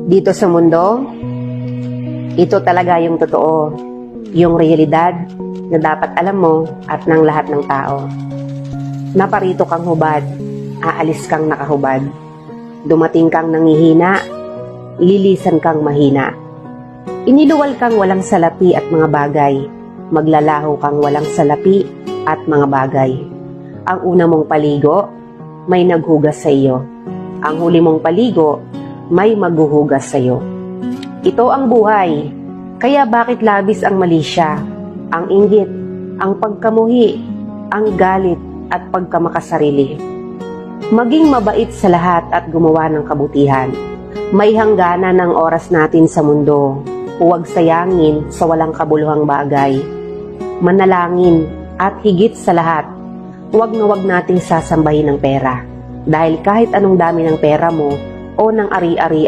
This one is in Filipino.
Dito sa mundo, ito talaga yung totoo, yung realidad na dapat alam mo at ng lahat ng tao. Naparito kang hubad, aalis kang nakahubad. Dumating kang nangihina, lilisan kang mahina. Iniluwal kang walang salapi at mga bagay, maglalaho kang walang salapi at mga bagay. Ang una mong paligo, may naghugas sa iyo. Ang huli mong paligo, may maghuhugas sa iyo. Ito ang buhay, kaya bakit labis ang mali siya, ang inggit, ang pagkamuhi, ang galit at pagkamakasarili. Maging mabait sa lahat at gumawa ng kabutihan. May hangganan ng oras natin sa mundo. Huwag sayangin sa walang kabuluhang bagay. Manalangin at higit sa lahat, huwag na huwag nating sasambahin ng pera. Dahil kahit anong dami ng pera mo o ng ari-ari